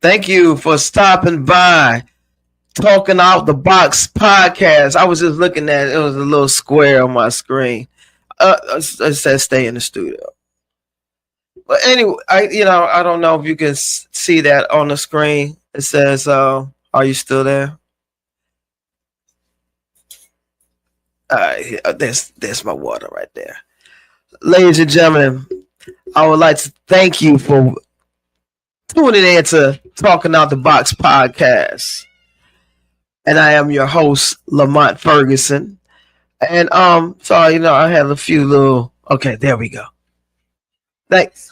Thank you for stopping by. Talking Out the Box podcast. I was just looking at it. It was a little square on my screen. It says stay in the studio. But anyway, I don't know if you can see that on the screen. It says, "Are you still there?" There's my water right there. Ladies and gentlemen, I would like to thank you for tuning in to Talking Out the Box podcast. And I am your host, Lamont Fergurson. And so I had a few little okay, there we go. Thanks.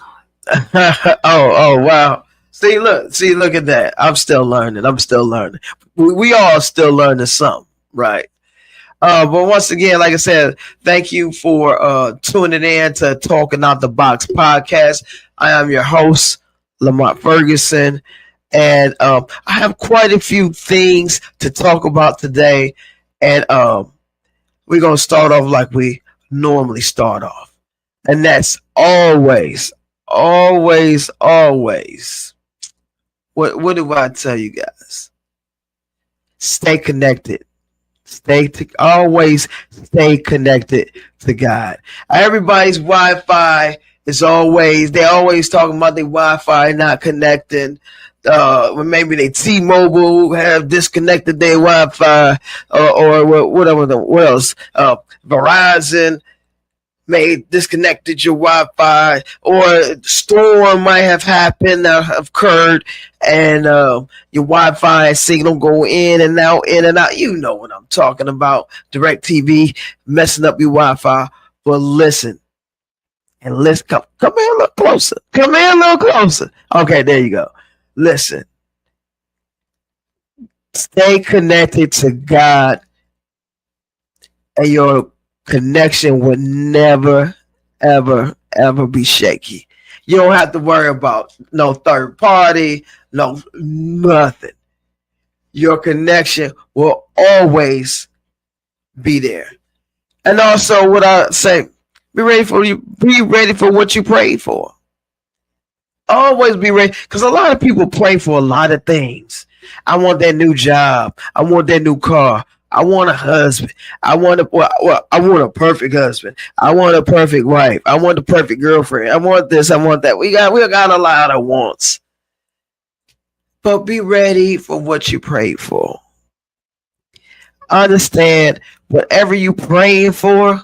oh wow. Look at that. I'm still learning. We all still learning something, right? But once again, like I said, thank you for tuning in to Talking Out the Box podcast. I am your host, Lamont Fergurson, and I have quite a few things to talk about today. And we're going to start off like we normally start off. And that's always. What do I tell you guys? Stay connected. Always stay connected to God. Everybody's Wi-Fi is they're always talking about their Wi-Fi not connecting. Maybe they T-Mobile have disconnected their Wi-Fi, or whatever. What else? Verizon may disconnected your Wi-Fi, or storm might have happened, occurred, and your Wi-Fi signal go in and out. You know what I'm talking about. DirecTV messing up your Wi-Fi. But listen, come here a little closer. Okay, there you go. Listen, stay connected to God, and your connection will never, ever be shaky. You don't have to worry about no third party, no nothing. Your connection will always be there. And also, what I say, be ready for what you prayed for. Always be ready, because a lot of people pray for a lot of things. I want that new job. I want that new car. I want a husband. I want a perfect husband. I want a perfect wife. I want a perfect girlfriend. I want this. I want that. We got a lot of wants. But be ready for what you prayed for. Understand, whatever you praying for,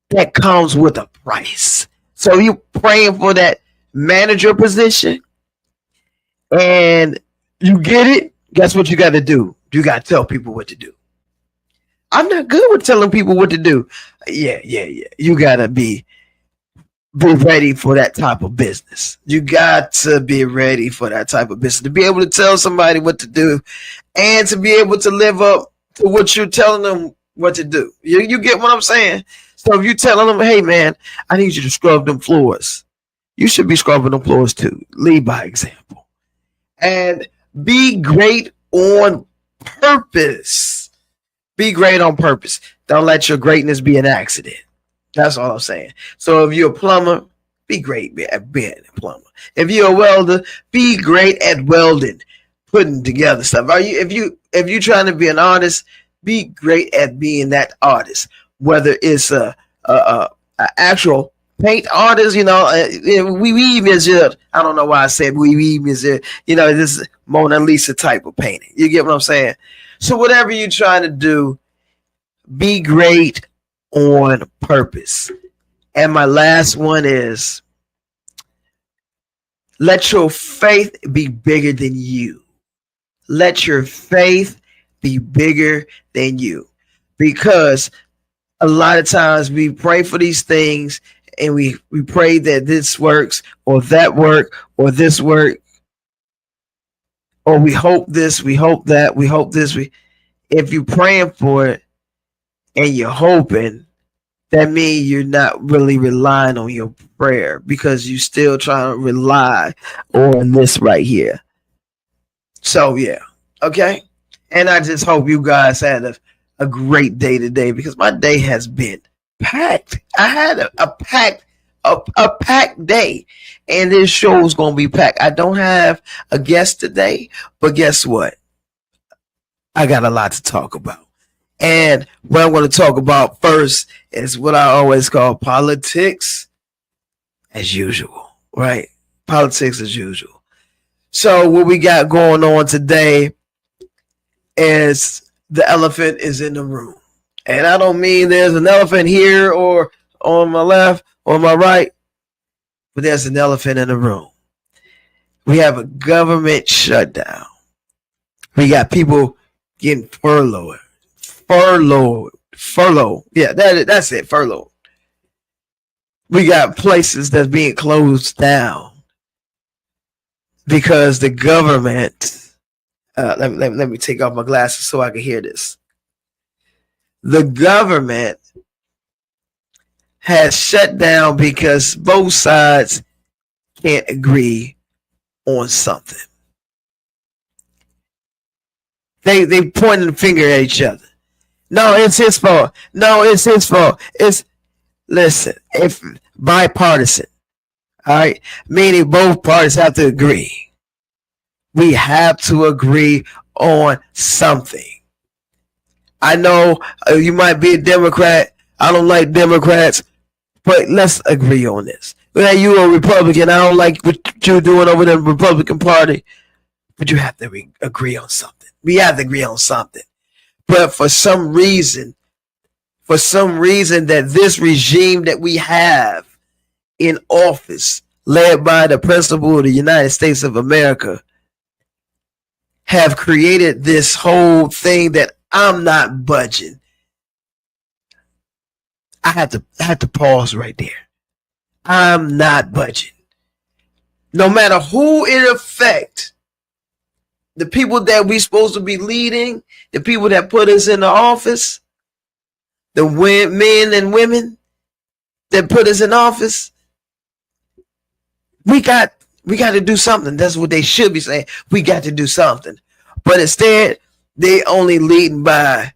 that comes with a price. So you praying for that manager position and you get it, guess what you got to do? You got to tell people what to do. I'm not good with telling people what to do. Yeah. You got to be ready for that type of business. You got to be ready for that type of business, to be able to tell somebody what to do and to be able to live up to what you're telling them what to do. You get what I'm saying? So if you're telling them, hey man, I need you to scrub them floors, you should be scrubbing them floors too. Lead by example. And be great on purpose. Be great on purpose. Don't let your greatness be an accident. That's all I'm saying. So if you're a plumber, be great at being a plumber. If you're a welder, be great at welding, putting together stuff. If you're trying to be an artist, be great at being that artist. Whether it's a actual paint artist, we measure. I don't know why I said we measure. This is Mona Lisa type of painting. You get what I'm saying? So whatever you're trying to do, be great on purpose. And my last one is, let your faith be bigger than you. Let your faith be bigger than you. Because a lot of times we pray for these things and we pray that this works or that work or this work. Or we hope this, we hope that, we hope this. If you're praying for it and you're hoping, that means you're not really relying on your prayer, because you're still trying to rely on this right here. So, yeah. Okay. And I just hope you guys had a great day today, because my day has been packed. I had a packed a packed day, and this show is gonna be packed. I don't have a guest today, but guess what? I got a lot to talk about. And what I'm going to talk about first is what I always call politics as usual, right? Politics as usual. So what we got going on today is the elephant is in the room. And I don't mean there's an elephant here or on my left or my right, but there's an elephant in the room. We have a government shutdown. We got people getting furloughed. Yeah, that's it, furlough. We got places that's being closed down because the government, let me take off my glasses so I can hear this. The government has shut down because both sides can't agree on something. They pointing the finger at each other. No, it's his fault. No, it's his fault. Listen, if bipartisan, all right, meaning both parties have to agree. We have to agree on something. I know you might be a Democrat. I don't like Democrats, but let's agree on this. Well, you a Republican. I don't like what you're doing over the Republican Party, but you have to agree on something. We have to agree on something. But for some reason that this regime that we have in office, led by the principal of the United States of America, have created this whole thing that I'm not budging. I had to pause right there. I'm not budging. No matter who it affects, the people that we supposed to be leading, the people that put us in the office, the men and women that put us in office, we got to do something. That's what they should be saying. We got to do something. But instead, they only leading by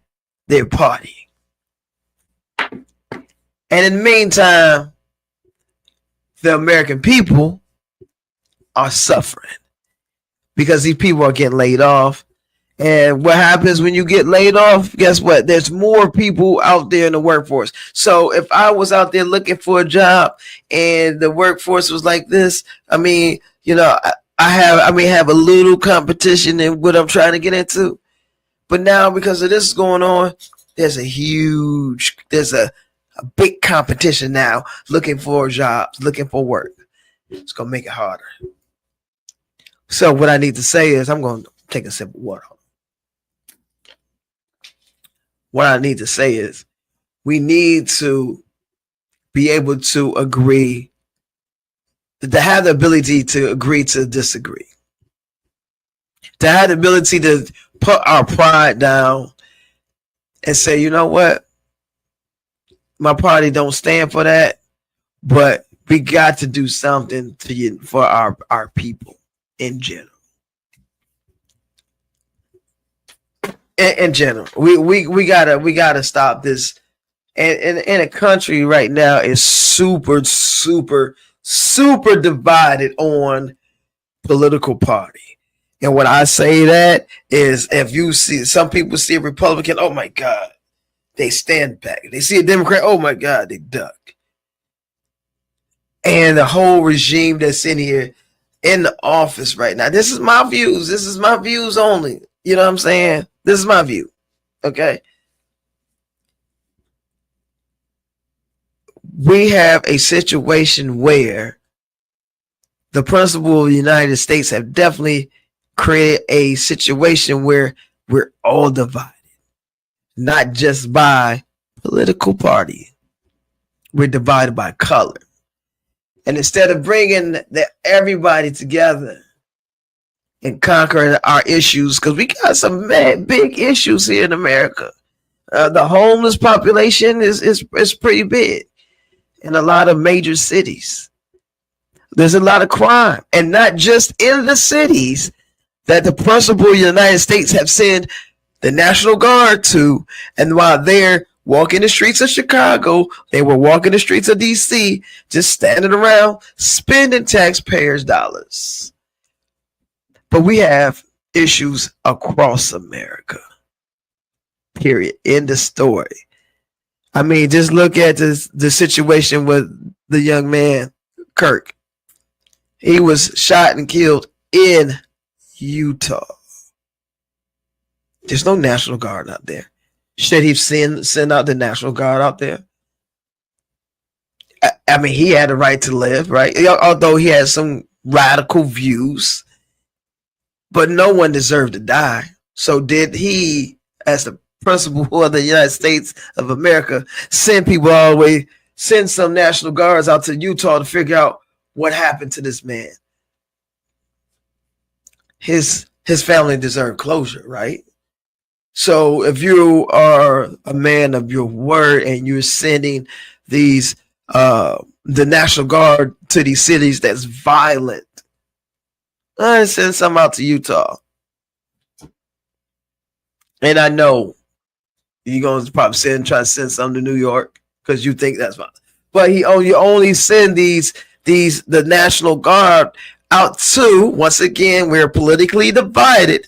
their party. And in the meantime, the American people are suffering because these people are getting laid off. And what happens when you get laid off? Guess what? There's more people out there in the workforce. So if I was out there looking for a job and the workforce was like this, I mean, you know, I have a little competition in what I'm trying to get into. But now because of this going on, there's a big competition now looking for jobs, looking for work. It's going to make it harder. So what I need to say is I'm going to take a sip of water. What I need to say is we need to be able to agree, to have the ability to agree to disagree, to have the ability to put our pride down and say, you know what, my party don't stand for that, but we got to do something for our people in general. In general, we gotta stop this. And in a country right now is super divided on political party. And when I say that is, if you see some people see a Republican, oh my God, they stand back. They see a Democrat, oh my God, they duck. And the whole regime that's in here in the office right now. This is my views. This is my views only. You know what I'm saying? This is my view. Okay. We have a situation where the principal of the United States have definitely created a situation where we're all divided, not just by political party. We're divided by color. And instead of bringing everybody together and conquering our issues, because we got some big issues here in America. The homeless population is pretty big in a lot of major cities. There's a lot of crime, and not just in the cities that the principal of the United States have sent the National Guard to, and while they're walking the streets of Chicago. They were walking the streets of DC, just standing around spending taxpayers' dollars. But we have issues across America. Period. End of story. I mean, just look at the situation with the young man, Kirk. He was shot and killed in Utah. There's no National Guard out there. Should he send out the National Guard out there? I mean, he had a right to live, right? Although he had some radical views, but no one deserved to die. So did he, as the principal of the United States of America, send people all the way, send some National Guards out to Utah to figure out what happened to this man? His family deserved closure, right? So if you are a man of your word and you're sending these the National Guard to these cities that's violent, send some out to Utah. And I know you're gonna probably try to send some to New York because you think that's fine. But you only send the National Guard out to, once again, we're politically divided,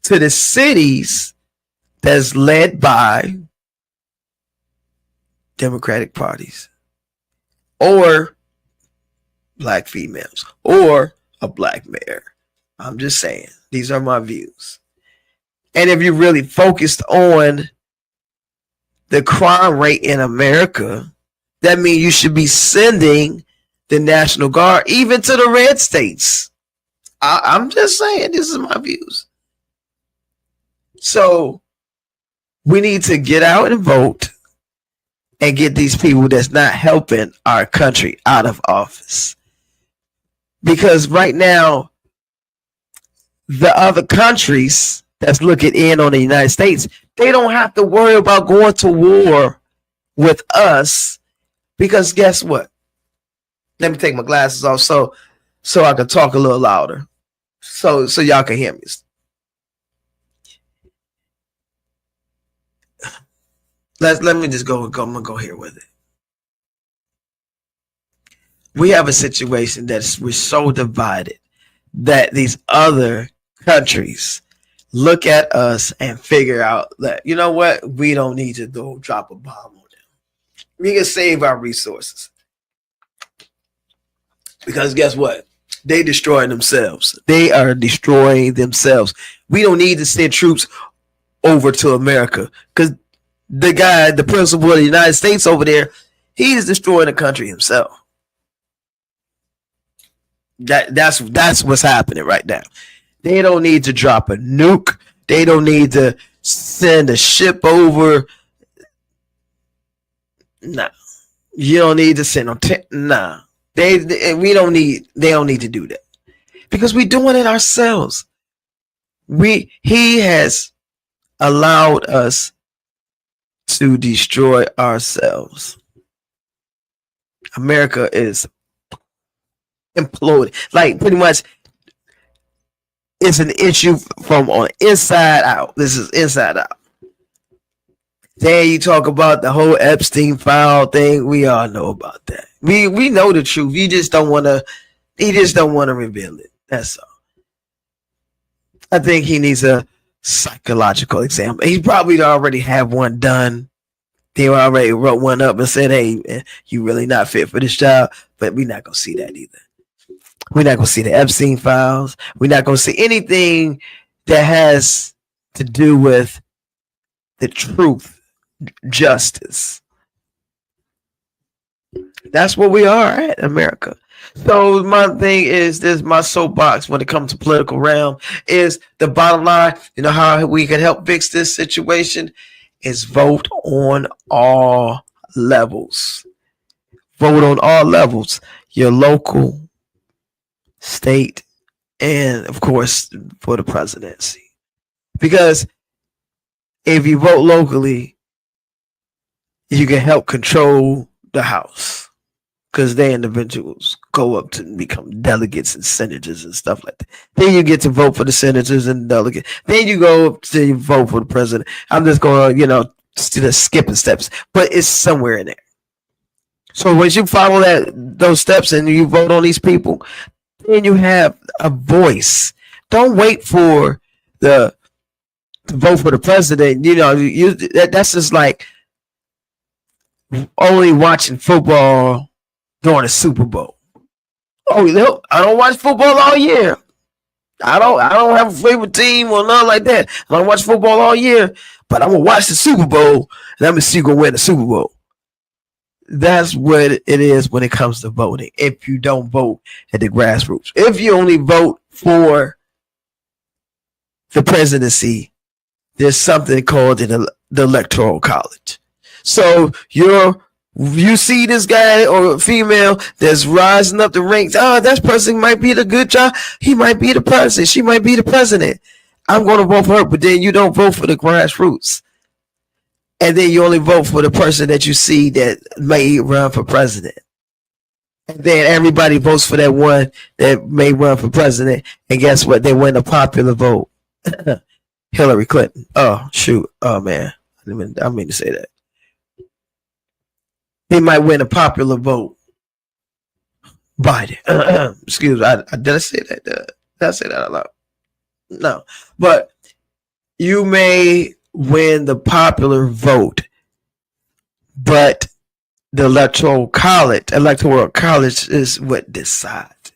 to the cities that's led by Democratic parties or black females or a black mayor. I'm just saying, these are my views. And if you're really focused on the crime rate in America, that means you should be sending the National Guard even to the red states. I'm just saying, this is my views. So we need to get out and vote and get these people that's not helping our country out of office. Because right now, the other countries that's looking in on the United States, they don't have to worry about going to war with us. Because guess what? Let me take my glasses off so I can talk a little louder. So y'all can hear me. Let me just go. I'm gonna go here with it. We have a situation that we're so divided that these other countries look at us and figure out that, you know what, we don't need to go drop a bomb on them. We can save our resources. Because guess what? They destroying themselves. They are destroying themselves. We don't need to send troops over to America because the principal of the United States over there, he is destroying the country himself. That's what's happening right now. They don't need to drop a nuke. They don't need to send a ship over. Nah. You don't need to send them. Nah. They don't need to do that. Because we're doing it ourselves. He has allowed us to destroy ourselves. America is imploding. Like, pretty much, it's an issue from on inside out. This is inside out. Then you talk about the whole Epstein file thing. We all know about that. We know the truth. You just don't want to. He just don't want to reveal it. That's all. I think he needs a psychological exam. He probably already have one done. They already wrote one up and said, "Hey, you really not fit for this job." But we're not gonna see that either. We're not gonna see the Epstein files. We're not gonna see anything that has to do with the truth, justice. That's what we are at, America. So my thing is this, my soapbox when it comes to political realm is the bottom line. You know how we can help fix this situation is vote on all levels. Vote on all levels. Your local, state, and of course for the presidency. Because if you vote locally, you can help control the House. Because they individuals go up to become delegates and senators and stuff like that. Then you get to vote for the senators and delegates. Then you go up to vote for the president. I'm just going to, still skipping steps, but it's somewhere in there. So once you follow those steps and you vote on these people, then you have a voice. Don't wait for the to vote for the president. That's just like only watching football during the Super Bowl. Oh, I don't watch football all year. I don't have a favorite team or nothing like that. I don't watch football all year, but I'm gonna watch the Super Bowl and I'm gonna see who's gonna win the Super Bowl. That's what it is when it comes to voting. If you don't vote at the grassroots, if you only vote for the presidency, there's something called the electoral college. So you see this guy or female that's rising up the ranks. Oh, that person might be the good job. He might be the president. She might be the president. I'm going to vote for her. But then you don't vote for the grassroots. And then you only vote for the person that you see that may run for president. And then everybody votes for that one that may run for president. And guess what? They win a popular vote. Hillary Clinton. Oh, shoot. Oh, man. I mean to say that. He might win a popular vote. Biden. Excuse me. Did I say that? Did I say that out loud? No. But you may win the popular vote, but the electoral college is what decides.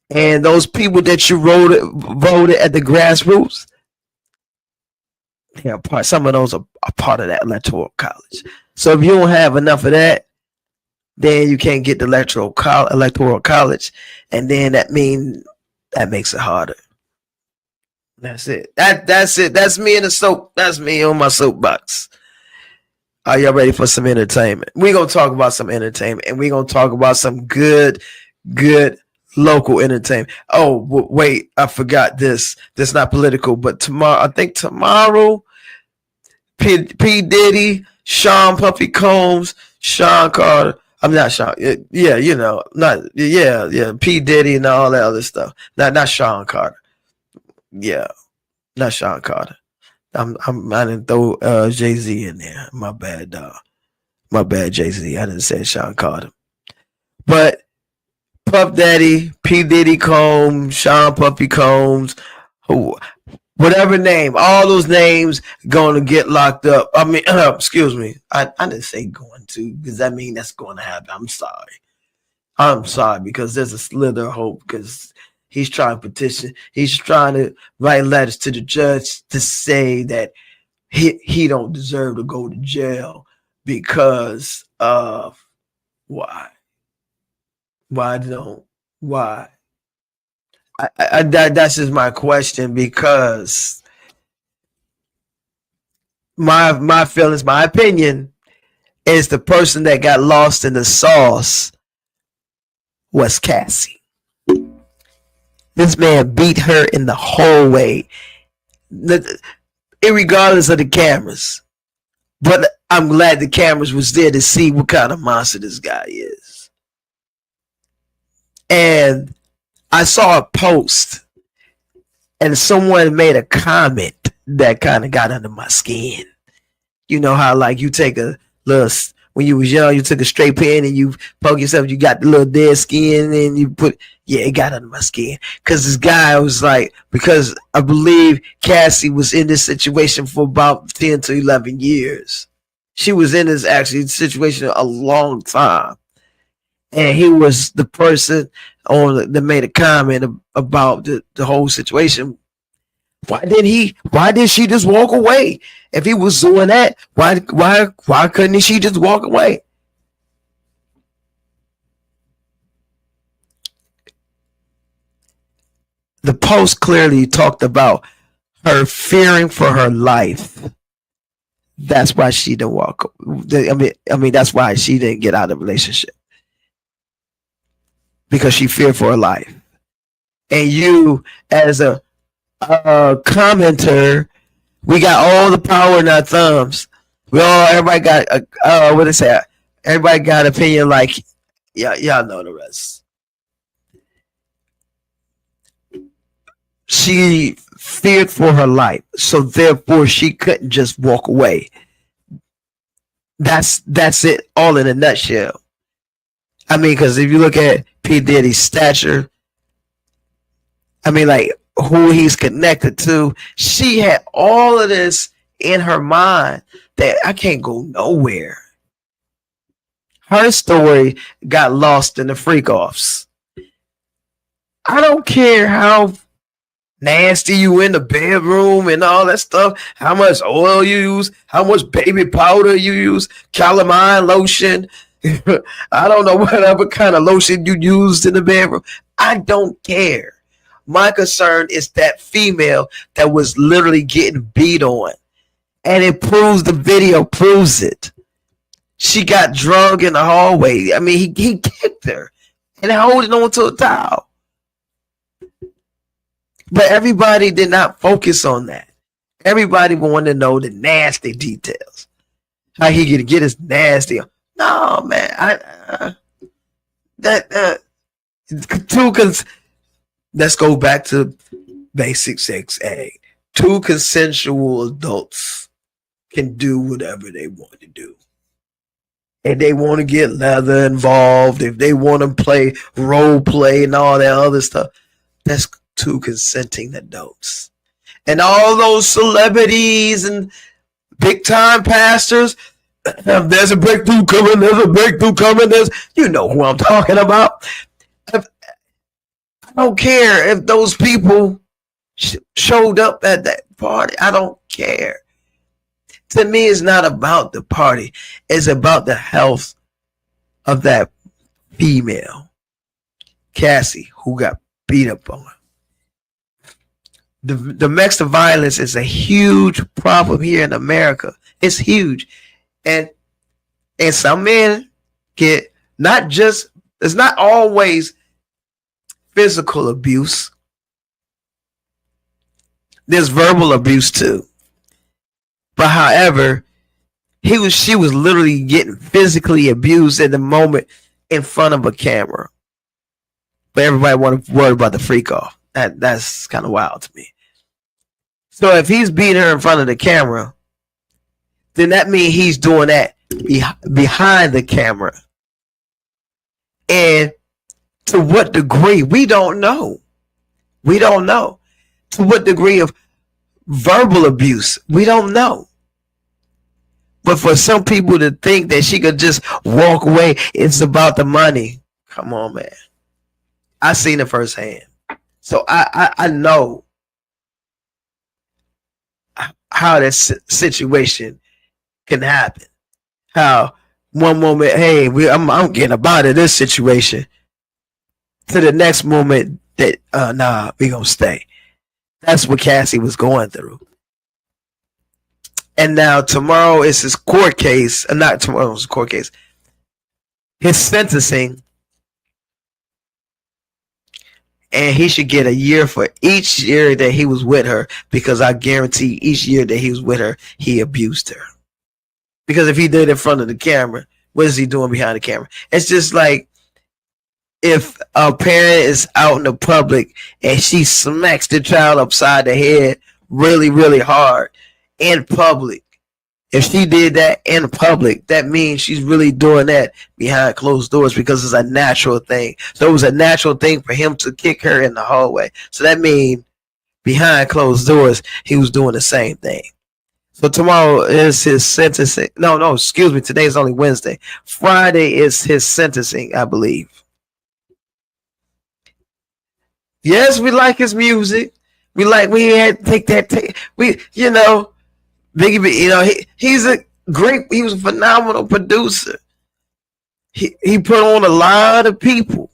And those people that you voted at the grassroots, some of those are part of that electoral college. So if you don't have enough of that, then you can't get the electoral college, and then that makes it harder. That's it. That's it. That's me in the soap. That's me on my soapbox. Are y'all ready for some entertainment? We're gonna talk about some entertainment, and we're gonna talk about some good local entertainment. Oh, wait, I forgot this. This is not political, but tomorrow, P. Diddy, Sean Puffy Combs, Sean Carter. I'm not Sean. Yeah, P. Diddy and all that other stuff. Not Sean Carter. Yeah, not Sean Carter. I didn't throw Jay-Z in there. My bad, dog. My bad, Jay-Z. I didn't say Sean Carter. But Puff Daddy, P. Diddy Combs, Sean Puffy Combs, whatever name, all those names going to get locked up. I mean, excuse me. I didn't say going to, because that means that's going to happen. I'm sorry because there's a slither of hope because he's trying to petition. He's trying to write letters to the judge to say that he don't deserve to go to jail because of why? Why? That's just my question, because my feelings, my opinion is the person that got lost in the sauce was Cassie. This man beat her in the hallway, irregardless of the cameras. But I'm glad the cameras was there to see what kind of monster this guy is. And I saw a post and someone made a comment that kind of got under my skin. You know how like you take a little, when you was young, you took a straight pen and you poke yourself, you got the little dead skin and you put, it got under my skin. Because this guy was like, because I believe Cassie was in this situation for about 10 to 11 years. She was in this actually situation a long time. And he was the person that made a comment about the whole situation. Why did she just walk away? If he was doing that, why couldn't she just walk away? The post clearly talked about her fearing for her life. That's why she didn't walk. I mean, that's why she didn't get out of the relationship. Because she feared for her life. And you, as a commenter, we got all the power in our thumbs. Everybody got what they say. Everybody got an opinion. Like, y'all know the rest. She feared for her life, so therefore she couldn't just walk away. That's it, all in a nutshell. I mean, because if you look at P Diddy's stature, I mean, like who he's connected to, she had all of this in her mind that I can't go nowhere. Her story got lost in the freak offs. I don't care how nasty you in the bedroom and all that stuff, how much oil you use, how much baby powder you use, calamine lotion. I don't know whatever kind of lotion you used in the bedroom. I don't care. My concern is that female that was literally getting beat on. And it proves, the video proves it. She got drugged in the hallway. I mean, he kicked her and holding on to a towel. But everybody did not focus on that. Everybody wanted to know the nasty details. How he could get his nasty. No, man. Let's go back to basic sex A. Two consensual adults can do whatever they want to do. If they want to get leather involved, if they want to play role play and all that other stuff, that's two consenting adults. And all those celebrities and big time pastors, there's a breakthrough coming, there's a breakthrough coming, you know who I'm talking about. I don't care if those people showed up at that party. I don't care. To me, it's not about the party. It's about the health of that female, Cassie, who got beat up on. The domestic violence is a huge problem here in America. It's huge. And some men get not just, it's not always physical abuse. There's verbal abuse too. But however, she was literally getting physically abused at the moment in front of a camera. But everybody worried about the freak off. That's kind of wild to me. So if he's beating her in front of the camera, then that means he's doing that behind the camera. And to what degree, we don't know. We don't know. To what degree of verbal abuse, we don't know. But for some people to think that she could just walk away, it's about the money. Come on, man. I seen it firsthand. So I know how this situation can happen. How one moment, hey, I'm getting up out of this situation, to the next moment that nah, we gonna stay. That's what Cassie was going through. And now tomorrow is his court case. Not tomorrow's court case. His sentencing. And he should get a year for each year that he was with her, because I guarantee each year that he was with her, he abused her. Because if he did it in front of the camera, what is he doing behind the camera? It's just like if a parent is out in the public and she smacks the child upside the head really, really hard in public. If she did that in public, that means she's really doing that behind closed doors, because it's a natural thing. So it was a natural thing for him to kick her in the hallway. So that means behind closed doors, he was doing the same thing. So tomorrow is his sentencing. No, excuse me. Today is only Wednesday. Friday is his sentencing, I believe. Yes, we like his music. We had to take that. Biggie B, he was a phenomenal producer. He put on a lot of people.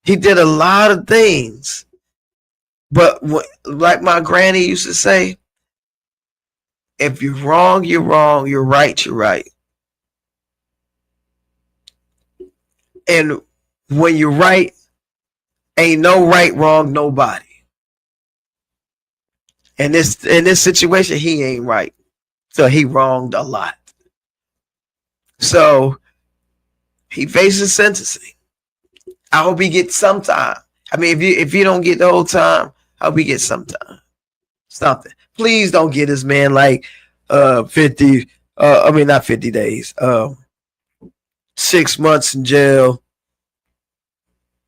He did a lot of things. But like my granny used to say, if you're wrong, you're wrong. You're right, you're right. And when you're right, ain't no right, wrong, nobody. In this situation, he ain't right. So he wronged a lot. So he faces sentencing. I hope he gets some time. I mean, if you don't get the whole time, I hope he gets some time. Something. Please don't get this man like 50 I mean, not 50 days. 6 months in jail.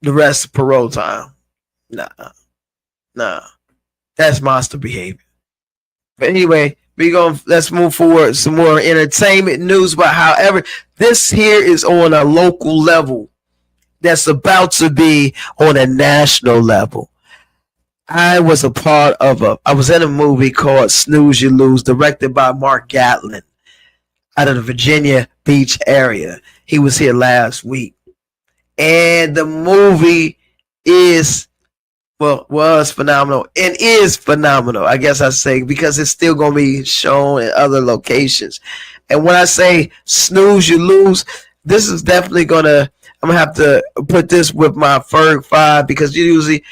The rest parole time. Nah, nah. That's monster behavior. But anyway, let's move forward. Some more entertainment news. But however, this here is on a local level that's about to be on a national level. I was in a movie called Snooze You Lose, directed by Mark Gatlin out of the Virginia Beach area. He was here last week. And the movie was phenomenal and is phenomenal, I guess I say, because it's still going to be shown in other locations. And when I say Snooze You Lose, this is definitely I'm going to have to put this with my Ferg 5 because usually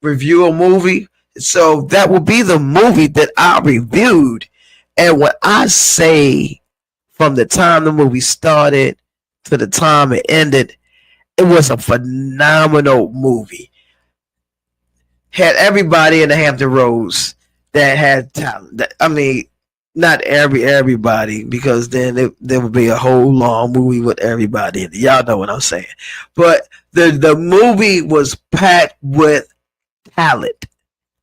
review a movie. So that will be the movie that I reviewed. And when I say from the time the movie started to the time it ended, it was a phenomenal movie. Had everybody in the Hampton Roads that had talent. I mean, not everybody, because then there would be a whole long movie with everybody in it. Y'all know what I'm saying. But the movie was packed with talent.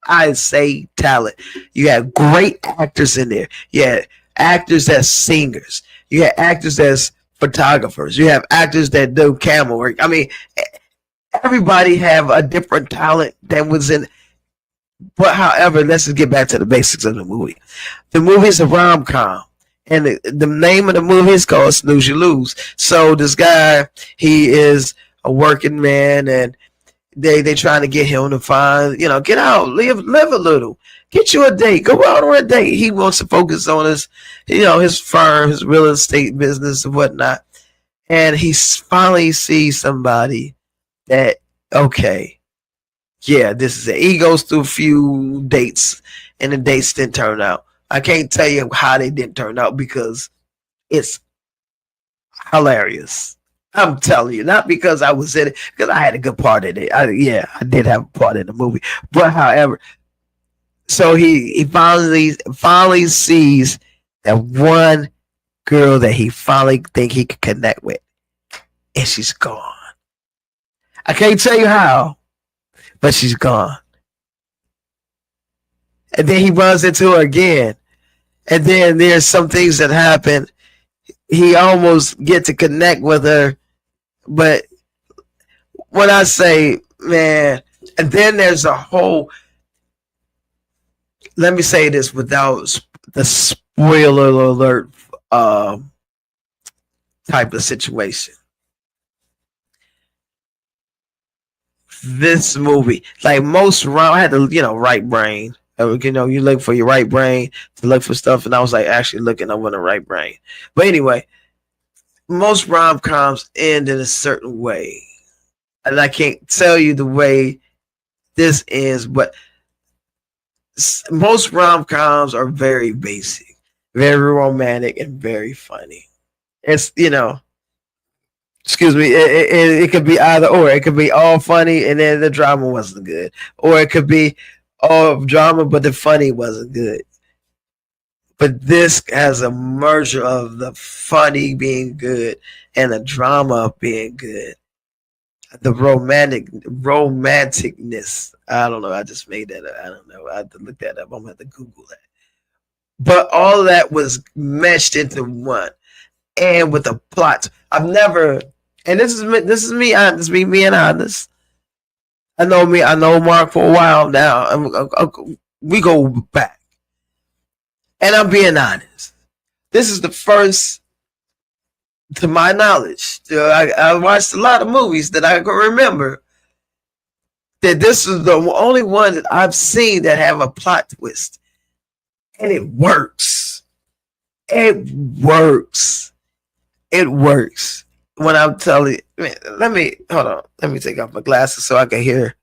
I say talent. You had great actors in there. You had actors as singers. You had actors as photographers. You have actors that do camera work. I mean, everybody have a different talent that was in. But however, let's just get back to the basics of the movie. The movie is a rom-com. And the name of the movie is called Snooze You Lose. So this guy, he is a working man, and they trying to get him to find, get out, live a little, get you a date, go out on a date. He wants to focus on his firm, his real estate business and whatnot. And he finally sees somebody that, okay, yeah, this is it. He goes through a few dates, and the dates didn't turn out. I can't tell you how they didn't turn out because it's hilarious. I'm telling you, not because I was in it, because I had a good part in it. I did have a part in the movie. But however, so he finally sees that one girl that he finally think he could connect with, and she's gone. I can't tell you how, but she's gone. And then he runs into her again. And then there's some things that happen. He almost get to connect with her. But when I say, man, and then there's a whole, let me say this without the spoiler alert type of situation. This movie, like most I had to, right brain. You look for your right brain to look for stuff, and I was like actually looking up on the right brain. But anyway, most rom-coms end in a certain way, and I can't tell you the way this ends, but most rom-coms are very basic, very romantic, and very funny. It's excuse me, it could be either or. It could be all funny and then the drama wasn't good, or it could be all drama but the funny wasn't good. But this has a merger of the funny being good and the drama being good. The romanticness. I don't know. I just made that up. I don't know. I have to look that up. I'm gonna have to Google that. But all of that was meshed into one, and with a plot. I've never, and this is me honest, me and honest. I know Mark for a while now. We go back. And I'm being honest. This is the first, to my knowledge, I watched a lot of movies that I can remember, that this is the only one that I've seen that have a plot twist. And it works. It works. It works. When I'm telling you, let me take off my glasses so I can hear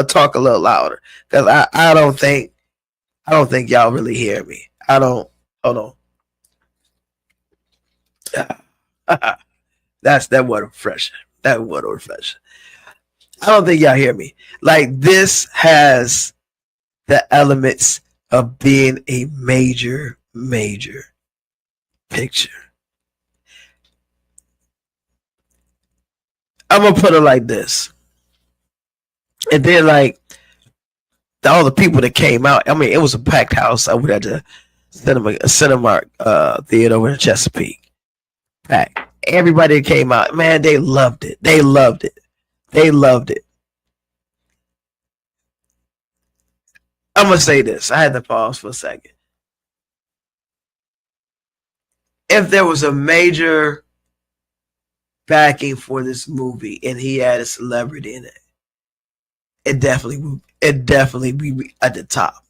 talk a little louder, because I don't think y'all really hear me. I don't. Hold on. That's that water refresher. That water refresher. I don't think y'all hear me. Like, this has the elements of being a major picture. I'm gonna put it like this, and then like all the people that came out. I mean, it was a packed house over at the cinema theater over in Chesapeake. Packed. Everybody that came out, man, they loved it. They loved it. They loved it. I'm gonna say this. I had to pause for a second. If there was a major backing for this movie and he had a celebrity in it, it definitely be at the top,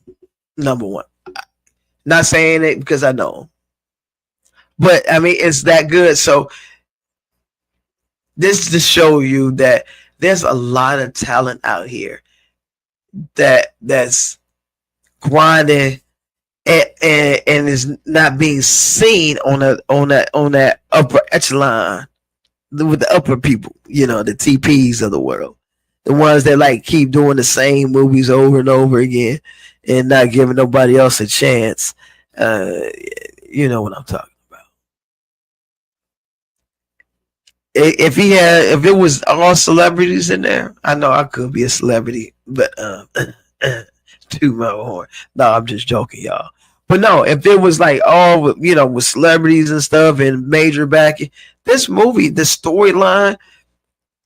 number one. Not saying it because I know him, but I mean it's that good. So this to show you that there's a lot of talent out here that's grinding and is not being seen on that upper echelon with the upper people, you know, the TPs of the world, the ones that like keep doing the same movies over and over again and not giving nobody else a chance. You know what I'm talking about. If it was all celebrities in there, I know I could be a celebrity, but to my horn. No, I'm just joking, y'all. But no, if it was like all, you know, with celebrities and stuff and major backing, this movie, the storyline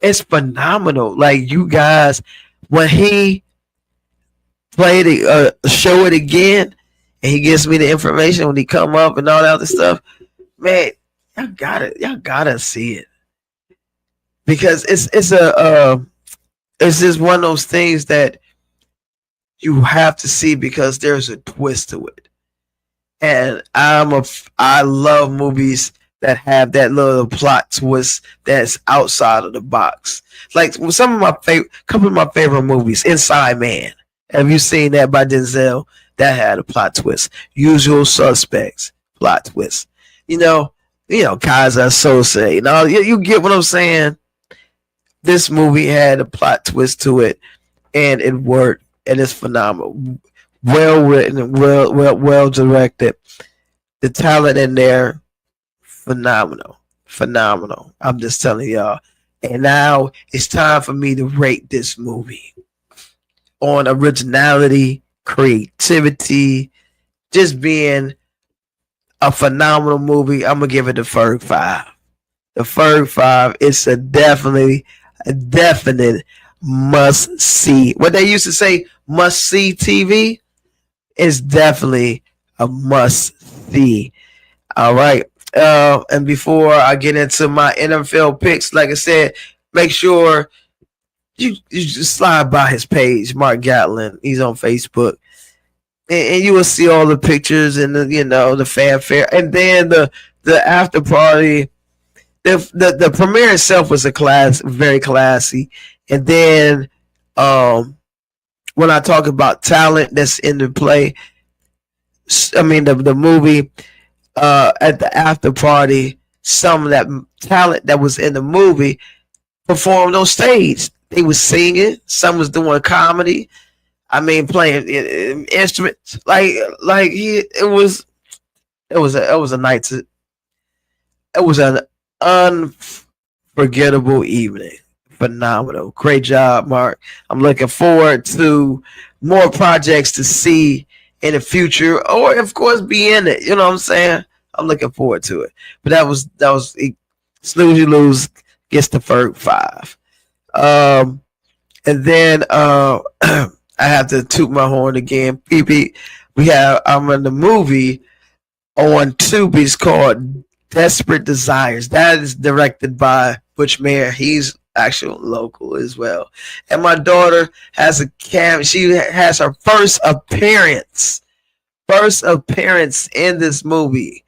is phenomenal. Like you guys, when he played it, show it again, and he gives me the information when he come up and all that other stuff, man, y'all gotta see it because it's just one of those things that you have to see because there's a twist to it. And I love movies that have that little plot twist that's outside of the box. Like some of my couple of my favorite movies, Inside Man. Have you seen that by Denzel? That had a plot twist. Usual Suspects, plot twist. You know, Kaiser Sosa. You know, you get what I'm saying. This movie had a plot twist to it, and it worked, and it's phenomenal. Well written, well directed. The talent in there, phenomenal. I'm just telling y'all. And now it's time for me to rate this movie on originality, creativity, just being a phenomenal movie. I'm gonna give it the Ferg 5. The Ferg 5 is a definite must see. What they used to say, must see TV, is definitely a must see. All right. And before I get into my NFL picks, like I said, make sure you just slide by his page, Mark Gatlin. He's on Facebook. And you will see all the pictures and the fanfare. And then the after party, the premiere itself was very classy. And then when I talk about talent that's in the play, I mean the movie at the after party, some of that talent that was in the movie performed on stage. They was singing, some was doing comedy. I mean, playing instruments. It was a night. It was an unforgettable evening. Phenomenal. Great job, Mark. I'm looking forward to more projects to see in the future, or of course be in it. You know what I'm saying? I'm looking forward to it. But that was Snooze You Lose gets the Ferg 5. And then I have to toot my horn again. PP, I'm in the movie on Tubi. It's called Desperate Desires. That is directed by Butch Mayer. He's actual local as well. And my daughter has she has her first appearance in this movie.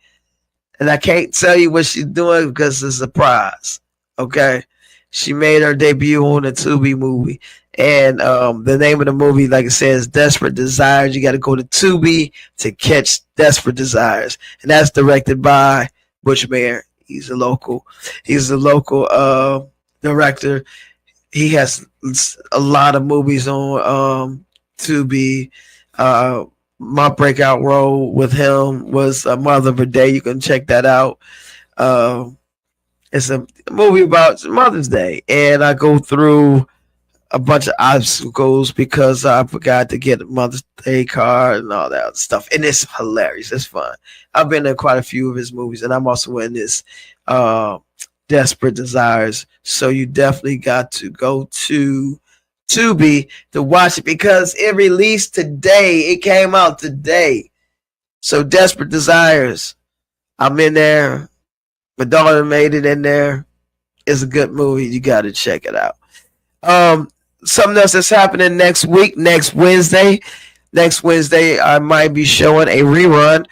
And I can't tell you what she's doing because it's a surprise. Okay. She made her debut on the Tubi movie. And the name of the movie, like it says, Desperate Desires. You got to go to Tubi to catch Desperate Desires. And that's directed by Butch Mayer. He's a local director. He has a lot of movies on Tubi. my breakout role with him was A Mother of a Day. You can check that out. It's a movie about Mother's Day, and I go through a bunch of obstacles because I forgot to get a Mother's Day card and all that other stuff. And it's hilarious. It's fun. I've been in quite a few of his movies, and I'm also in this Desperate Desires. So you definitely got to go to Tubi to watch it because it released today. It came out today. So Desperate Desires, I'm in there. My daughter made it in there. It's a good movie. You got to check it out. Something else that's happening next week, next Wednesday. Next Wednesday, I might be showing a rerun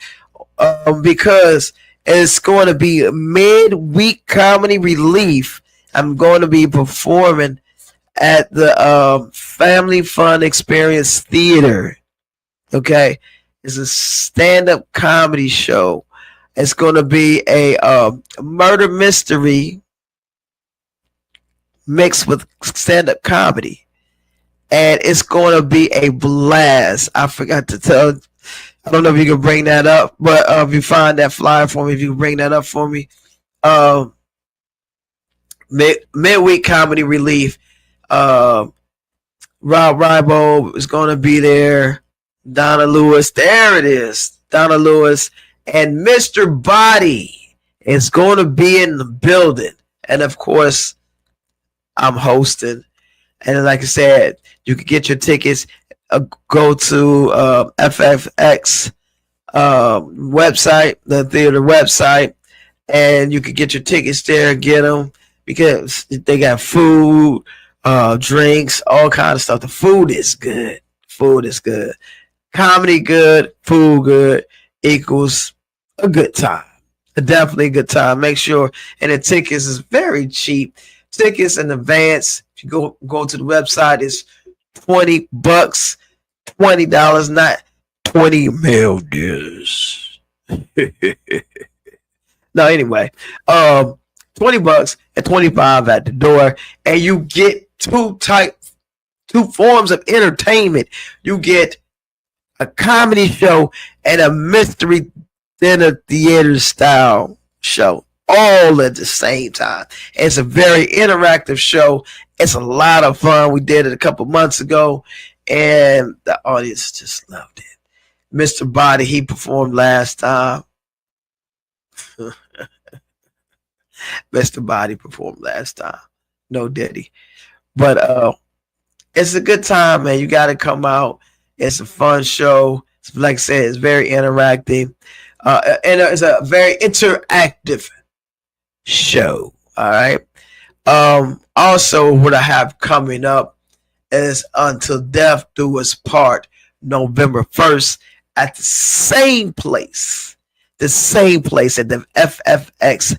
because it's going to be midweek comedy relief. I'm going to be performing at the Family Fun Experience Theater. Okay, it's a stand-up comedy show. It's going to be a murder mystery mixed with stand-up comedy, and it's going to be a blast. I forgot to tell. I don't know if you can bring that up, but if you find that flyer for me, if you can bring that up for me. Midweek comedy relief. Rob Ribo is going to be there. Donna Lewis, there it is. Donna Lewis and Mr. Body is going to be in the building, and of course, I'm hosting. And like I said, you can get your tickets. Go to FFX website, the theater website, and you can get your tickets there and get them because they got food, drinks, all kind of stuff. The food is good. Food is good. Comedy good, food good equals a good time. Definitely a good time. Make sure, and the tickets is very cheap. Tickets in advance. If you go to the website, it's $20, $20, not 20 million. No, anyway, $20 and 25 at the door, and you get two forms of entertainment. You get a comedy show and a mystery dinner theater style show all at the same time. It's a very interactive show. It's a lot of fun. We did it a couple months ago, and the audience just loved it. Mr. Body, he performed last time. Mr. Body performed last time. No Diddy. But it's a good time, man. You got to come out. It's a fun show. Like I said, it's very interactive. And it's a very interactive show. All right. Also, what I have coming up is Until Death Do Us Part, November 1st, at the same place at the FFX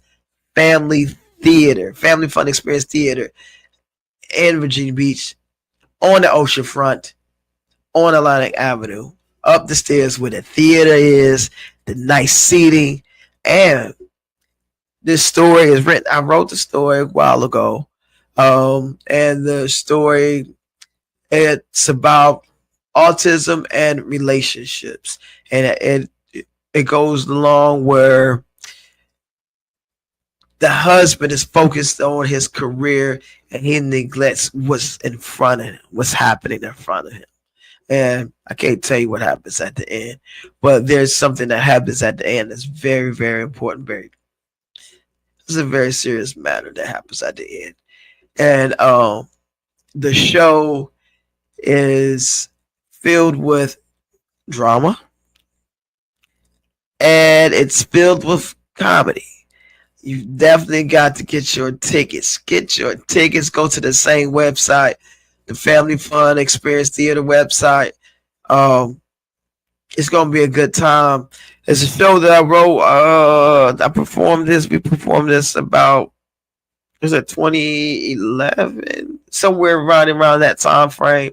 Family Theater, Family Fun Experience Theater in Virginia Beach, on the ocean front, on Atlantic Avenue, up the stairs where the theater is, the nice seating, and this story is written. I wrote the story a while ago, and the story, it's about autism and relationships, and it goes along where the husband is focused on his career and he neglects what's in front of him, what's happening in front of him. And I can't tell you what happens at the end, but there's something that happens at the end that's very, very important. It's a very serious matter that happens at the end. And the show is filled with drama and it's filled with comedy. You definitely got to get your tickets. Get your tickets. Go to the same website, the Family Fun Experience Theater website. It's gonna be a good time. It's a show that I wrote. I performed this. We performed this about, was it 2011? Somewhere right around that time frame.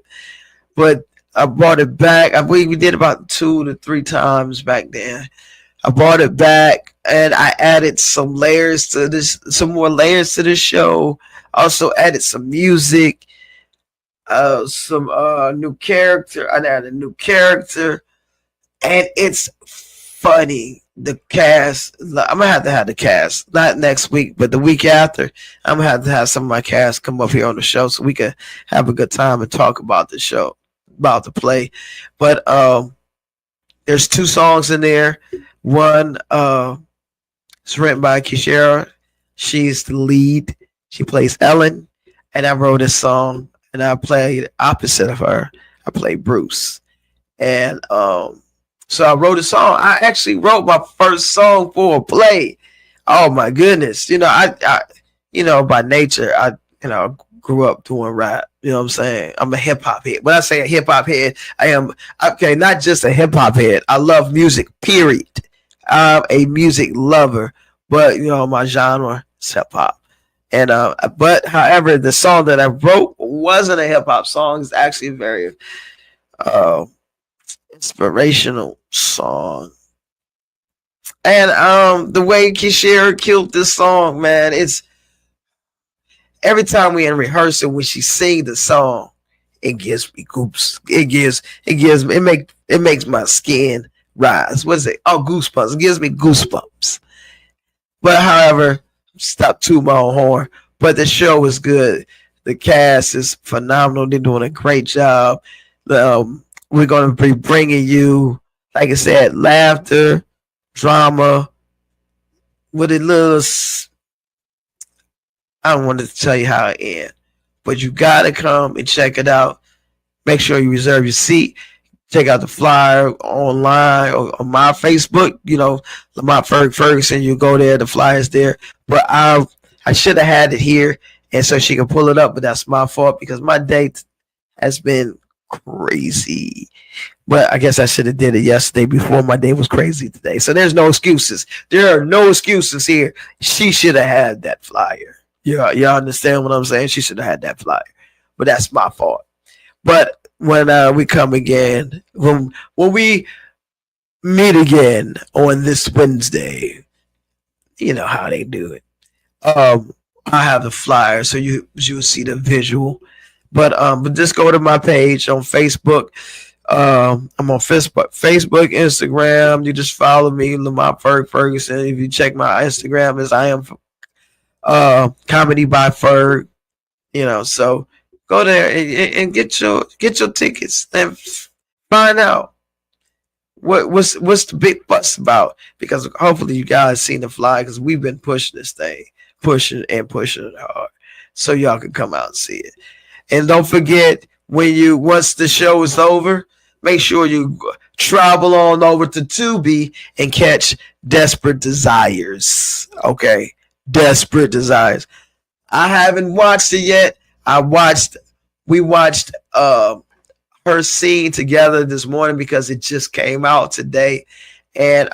But I brought it back. I believe we did about 2 to 3 times back then. I brought it back and I added some layers to this, some more layers to the show. Also added some music, some new character. I added a new character, and it's funny. The cast, I'm gonna have to have the cast, not next week, but the week after. I'm gonna have to have some of my cast come up here on the show so we can have a good time and talk about the show, about the play. But there's 2 songs in there. One it's written by Kishara. She's the lead. She plays Ellen, and I wrote this song, and I played opposite of her. I played Bruce, and so I wrote a song. I actually wrote my first song for a play. Oh my goodness! I by nature, I grew up doing rap. You know what I'm saying? I'm a hip hop head. When I say a hip hop head, I am not just a hip hop head. I love music. Period. I'm a music lover, but my genre is hip hop. And but however, the song that I wrote wasn't a hip hop song. It's actually a very inspirational song. And the way Kishara killed this song, man, it's every time we in rehearsal when she sing the song, it gives me goops. It makes my skin rise. What is it? Oh, goosebumps. It gives me goosebumps. But however, stop tooting my own horn. But the show is good. The cast is phenomenal. They're doing a great job. We're going to be bringing you, like I said, laughter, drama, with a little. I don't want to tell you how it ends, but you got to come and check it out. Make sure you reserve your seat. Check out the flyer online or on my Facebook. Lamont Fergurson. You go there. The flyer's there. But I should have had it here, and so she can pull it up. But that's my fault because my date has been crazy. But I guess I should have did it yesterday before my day was crazy today. So there's no excuses. There are no excuses here. She should have had that flyer. Yeah, y'all understand what I'm saying? She should have had that flyer. But that's my fault. But when we come again, when we meet again on this Wednesday, you know how they do it. I have the flyer so you'll see the visual. But just go to my page on Facebook. I'm on Facebook, Instagram. You just follow me, Lamont Fergurson. If you check my Instagram, as I am comedy by Ferg. So go there and get your tickets and find out what's the big fuss about, because hopefully you guys seen the fly, because we've been pushing this thing, pushing it hard, so y'all can come out and see it. And don't forget, once the show is over, make sure you travel on over to Tubi and catch Desperate Desires. Okay, Desperate Desires. I haven't watched it yet. We watched her scene together this morning because it just came out today, and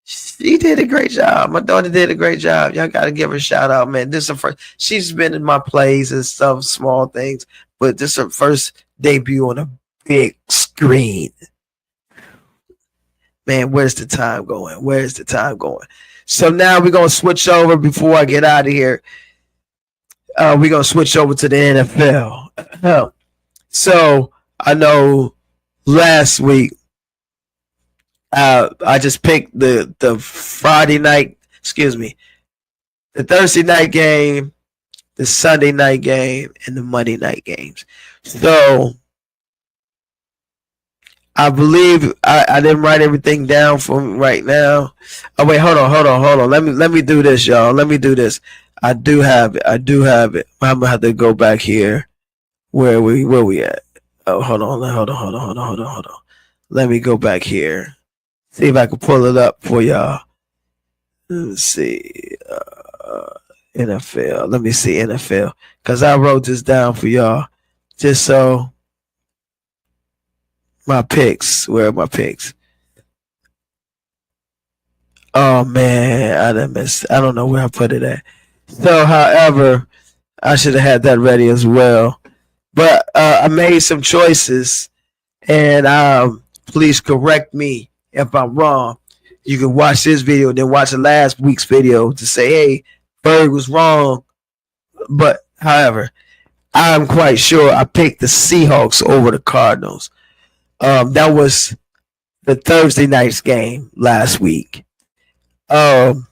she did a great job. My daughter did a great job. Y'all gotta give her a shout out, man. This is her first. She's been in my plays and stuff, small things, but this is her first debut on a big screen. Man, where's the time going? So now we're gonna switch over before I get out of here. We're gonna switch over to the NFL. So I know last week I just picked the Friday night, the Thursday night game, the Sunday night game, and the Monday night games. So I believe I didn't write everything down for me right now. Oh wait, hold on. Let me do this, y'all. Let me do this. I do have it. I'm gonna have to go back here. Where we at? Oh, hold on. Let me go back here. See if I can pull it up for y'all. Let's see. NFL. Let me see NFL. Because I wrote this down for y'all. Just so my picks. Where are my picks? Oh man, I done missed. I don't know where I put it at. So, however, I should have had that ready as well. But I made some choices, and please correct me if I'm wrong. You can watch this video and then watch the last week's video to say, hey, Ferg was wrong. But, however, I'm quite sure I picked the Seahawks over the Cardinals. That was the Thursday night's game last week. Um,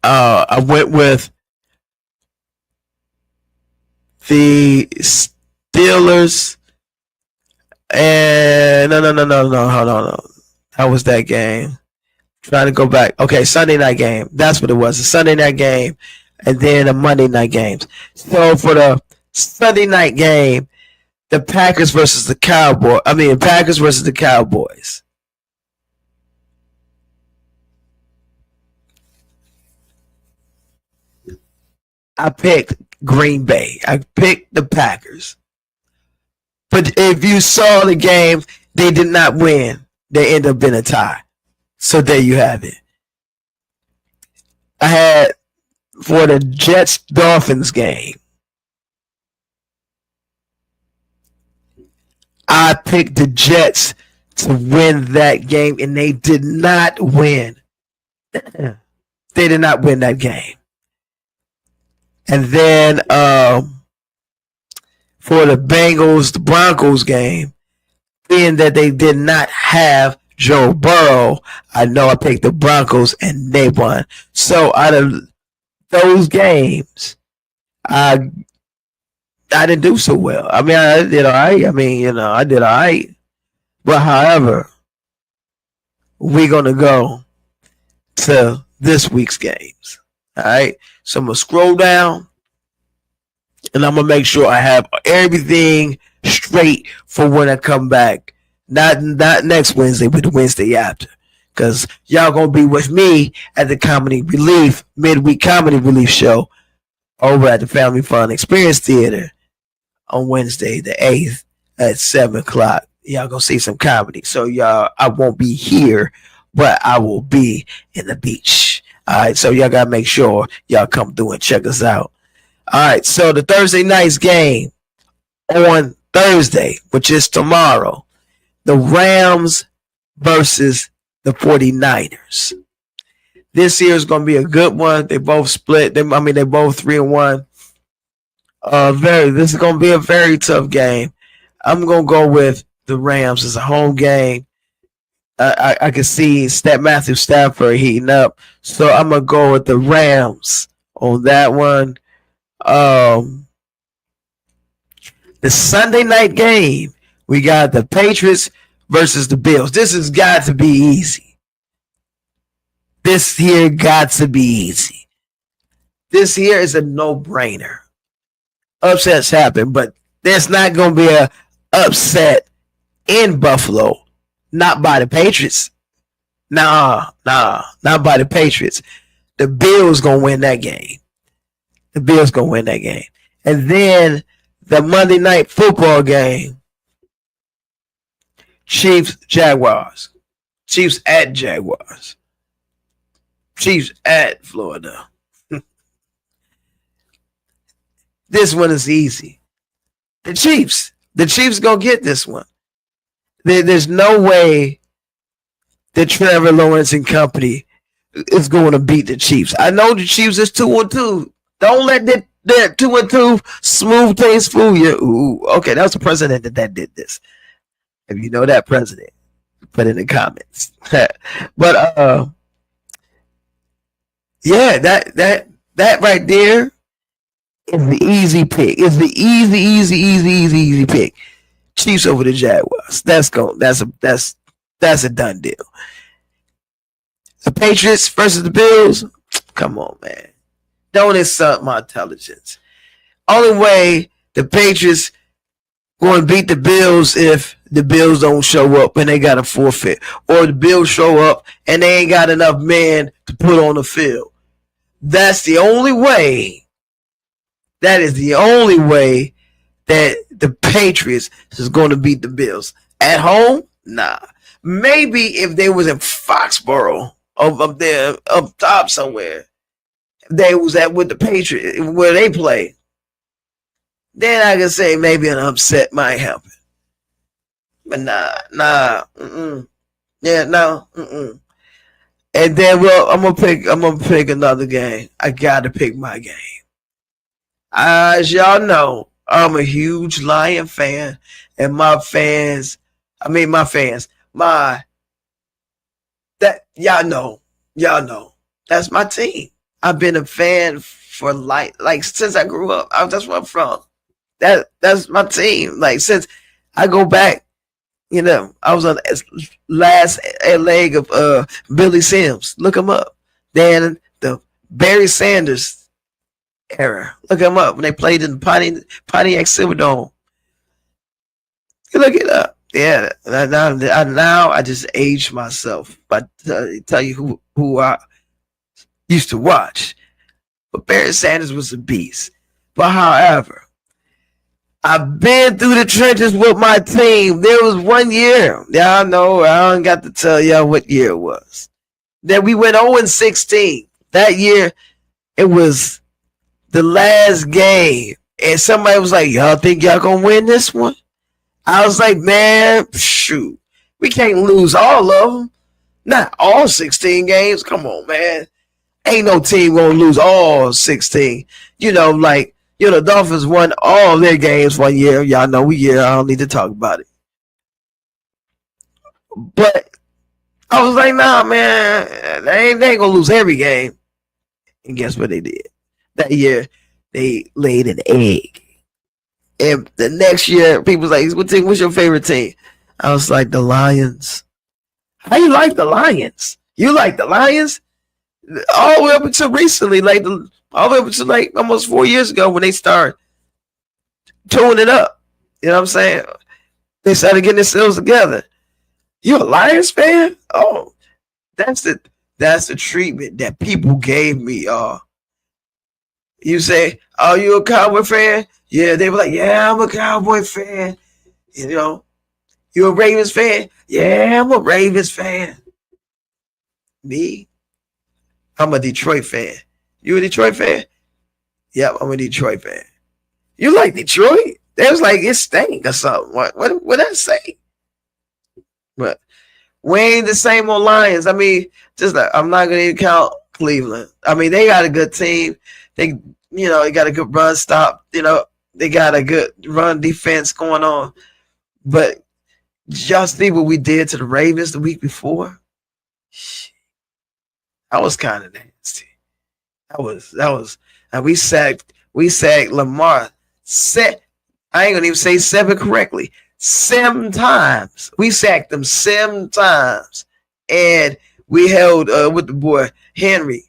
I went with the Steelers and no, hold on. That was that game. Trying to go back. Okay, Sunday night game. That's what it was. A Sunday night game and then a Monday night games. So for the Sunday night game, the Packers versus the Cowboys. Packers versus the Cowboys. I picked Green Bay. I picked the Packers. But if you saw the game, they did not win. They ended up in a tie. So there you have it. I had for the Jets-Dolphins game, I picked the Jets to win that game, and they did not win. They did not win that game. And then for the Bengals, the Broncos game, being that they did not have Joe Burrow, I know I picked the Broncos and they won. So out of those games, I didn't do so well. I did all right. I did all right. But however, we're gonna go to this week's games. All right. So I'm gonna scroll down and I'm gonna make sure I have everything straight for when I come back. Not next Wednesday, but the Wednesday after. Because y'all gonna be with me at the Comedy Relief, midweek Comedy Relief show over at the Family Fun Experience Theater on Wednesday the 8th at 7 o'clock. Y'all gonna see some comedy. So y'all, I won't be here, but I will be in the beach. Alright, so y'all gotta make sure y'all come through and check us out. Alright, so the Thursday night's game on Thursday, which is tomorrow, the Rams versus the 49ers. This year is going to be a good one. They both split. They both 3-1. This is going to be a very tough game. I'm going to go with the Rams as a home game. I can see Matthew Stafford heating up. So I'm going to go with the Rams on that one. The Sunday night game, we got the Patriots versus the Bills. This has got to be easy. This here got to be easy. This here is a no-brainer. Upsets happen, but there's not going to be a upset in Buffalo. Not by the Patriots. Nah, not by the Patriots. The Bills going to win that game. The Bills going to win that game. And then the Monday night football game, Chiefs, Jaguars. Chiefs at Jaguars. Chiefs at Florida. This one is easy. The Chiefs going to get this one. There's no way that Trevor Lawrence and company is going to beat the Chiefs. I know the Chiefs is 2-2. Don't let that 2-2 smooth taste fool you. Ooh, okay, that was the president that did this. If you know that president, put it in the comments. But yeah, that right there is the easy pick. It's the easy pick. Chiefs over the Jaguars. That's a done deal. The Patriots versus the Bills. Come on, man. Don't insult my intelligence. Only way the Patriots going to beat the Bills if the Bills don't show up and they got a forfeit, or the Bills show up and they ain't got enough men to put on the field. That's the only way. That is the only way that the Patriots is going to beat the Bills. At home? Nah. Maybe if they was in Foxborough, up there, up top somewhere, they was at with the Patriots where they play, then I can say maybe an upset might happen. But nah. Yeah, no. And then I'm gonna pick another game. I gotta pick my game. As y'all know, I'm a huge Lion fan, and my fans I mean, my fans, my that y'all know that's my team. I've been a fan for like since I grew up. That's where I'm from. That's my team. Like since I go back, I was on the last leg of Billy Sims. Look him up. Then the Barry Sanders era. Look him up when they played in the Pontiac Silverdome. You look it up. Yeah, now I just aged myself by tell you who I used to watch. But Barry Sanders was a beast. But however, I've been through the trenches with my team. There was one year. Y'all know I don't got to tell y'all what year it was. That we went 0-16. That year, it was the last game. And somebody was like, y'all think y'all gonna win this one? I was like, man, shoot. We can't lose all of them. Not all 16 games. Come on, man. Ain't no team gonna lose all 16. The Dolphins won all their games one year. Y'all know I don't need to talk about it. But I was like, nah, man, they ain't gonna lose every game. And guess what they did? That year, they laid an egg. And the next year, people was like, what's your favorite team? I was like, the Lions. How you like the Lions? You like the Lions? All the way up until recently, all the way up until almost 4 years ago when they started tuning it up. You know what I'm saying? They started getting themselves together. You a Lions fan? Oh, that's the treatment that people gave me. You say, "Oh, you a Cowboy fan?" Yeah, they were like, "Yeah, I'm a Cowboy fan." You a Ravens fan? Yeah, I'm a Ravens fan. Me, I'm a Detroit fan. You a Detroit fan? Yep, I'm a Detroit fan. You like Detroit? They was like, it stank or something. What that say? But we ain't the same on Lions. I mean, I'm not gonna even count Cleveland. I mean, they got a good team. They got a good run stop. They got a good run defense going on. But just see what we did to the Ravens the week before. That was kind of nasty. That was. And we sacked Lamont. I ain't gonna even say 7 correctly. 7 times. We sacked them 7 times, and we held with the boy Henry.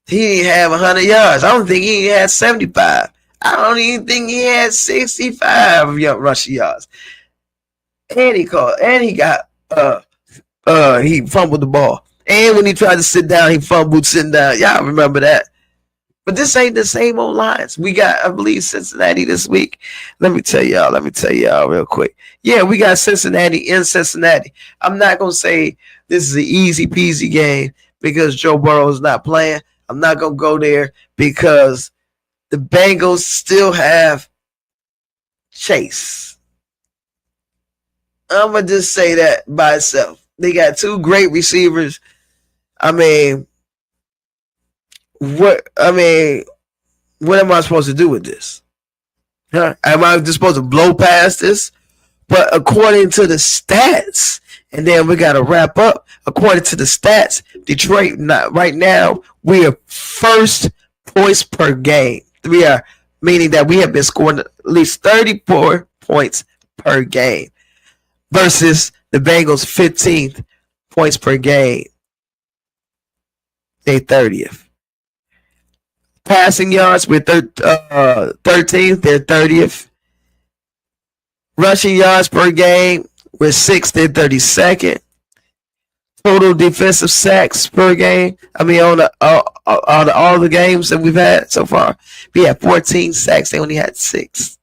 He didn't have 100 yards. I don't think he had 75. I don't even think he had 65 rushing yards. And he got he fumbled the ball. And when he tried to sit down, he fumbled sitting down. Y'all remember that. But this ain't the same old Lions. We got, I believe, Cincinnati this week. Let me tell y'all real quick. Yeah, we got Cincinnati in Cincinnati. I'm not going to say this is an easy peasy game because Joe Burrow is not playing. I'm not going to go there because the Bengals still have Chase. I'm going to just say that by itself. They got 2 great receivers. What am I supposed to do with this? Huh? Am I just supposed to blow past this? But according to the stats, and then we got to wrap up. According to the stats, Detroit right now, we are first points per game. We are, meaning that we have been scoring at least 34 points per game versus the Bengals 15th points per game. They 30th. Passing yards, we're 13th. They're 30th. Rushing yards per game, we're 6th. They're 32nd. Total defensive sacks per game. I mean, on all the games that we've had so far, we had 14 sacks. They only had 6.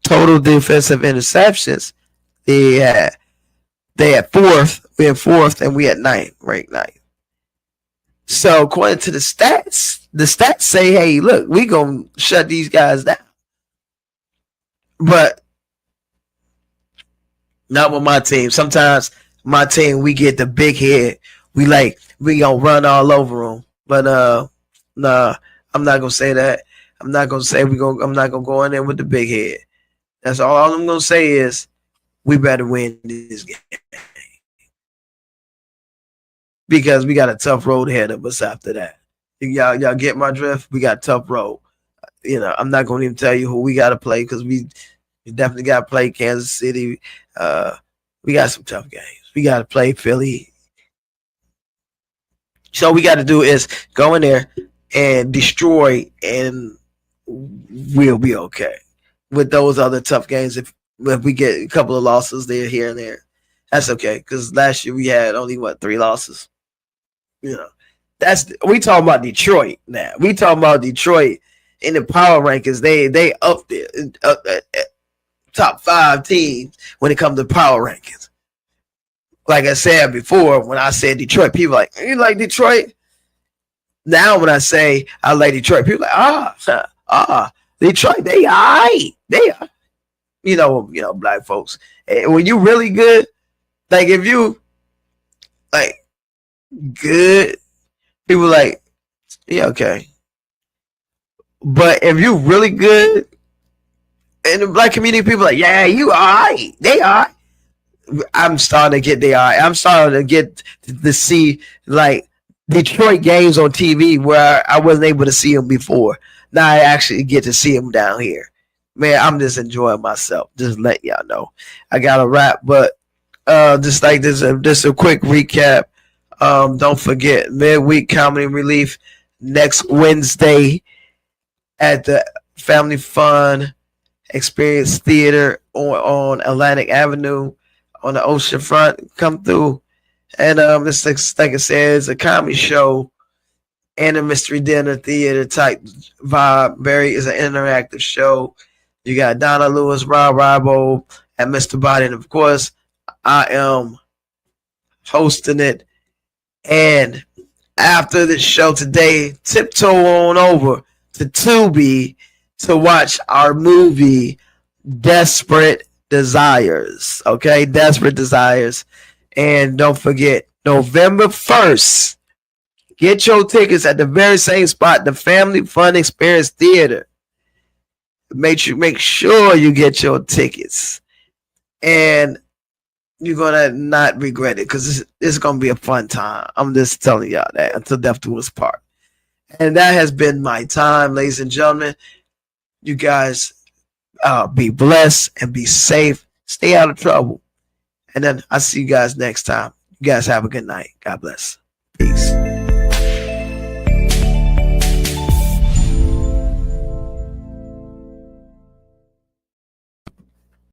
Total defensive interceptions, they had 4th. We had 4th, and we had 9th, ranked 9th. So according to the stats say, hey, look, we gonna shut these guys down. But not with my team. Sometimes my team, we get the big head. We gonna run all over them. But Nah, I'm not gonna say that. I'm not gonna say I'm not gonna go in there with the big head. That's all I'm gonna say is we better win this game because we got a tough road ahead of us after that. Y'all get my drift? We got a tough road. I'm not gonna even tell you who we got to play because we definitely got to play Kansas City. We got some tough games. We got to play Philly. So we got to do is go in there and destroy, and we'll be okay with those other tough games. If we get a couple of losses there, here and there, that's okay. Because last year we had only 3 losses. We talking about Detroit now. We talking about Detroit in the power rankings. They up there, top 5 teams when it comes to power rankings. Like I said before, when I said Detroit, people like, you like Detroit? Now when I say I like Detroit, people like, Detroit, they all right. They are. Black folks. When you really good, like if you like good, people like, yeah, okay. But if you really good in the black community, people like, yeah, you all right. They are. I'm starting to get they are. I'm starting to get to see like Detroit games on TV where I wasn't able to see them before. Now I actually get to see them down here. Man, I'm just enjoying myself. Just let y'all know. I got a wrap, but just like this, just a quick recap. Don't forget midweek comedy relief next Wednesday at the Family Fun Experience Theater on Atlantic Avenue on the ocean front. Come through, and this like I said, it's a comedy show and a mystery dinner theater type vibe. It's an interactive show. You got Donna Lewis, Rob Ribo, and Mr. Body, and of course, I am hosting it. And after the show today, tiptoe on over to Tubi to watch our movie Desperate Desires. Okay, Desperate Desires. And don't forget, November 1st, get your tickets at the very same spot, the Family Fun Experience Theater. Make sure you get your tickets. And you're gonna not regret it because it's gonna be a fun time. I'm just telling y'all that until death do us part. And that has been my time, ladies and gentlemen. You guys be blessed and be safe. Stay out of trouble. And then I'll see you guys next time. You guys have a good night. God bless. Peace.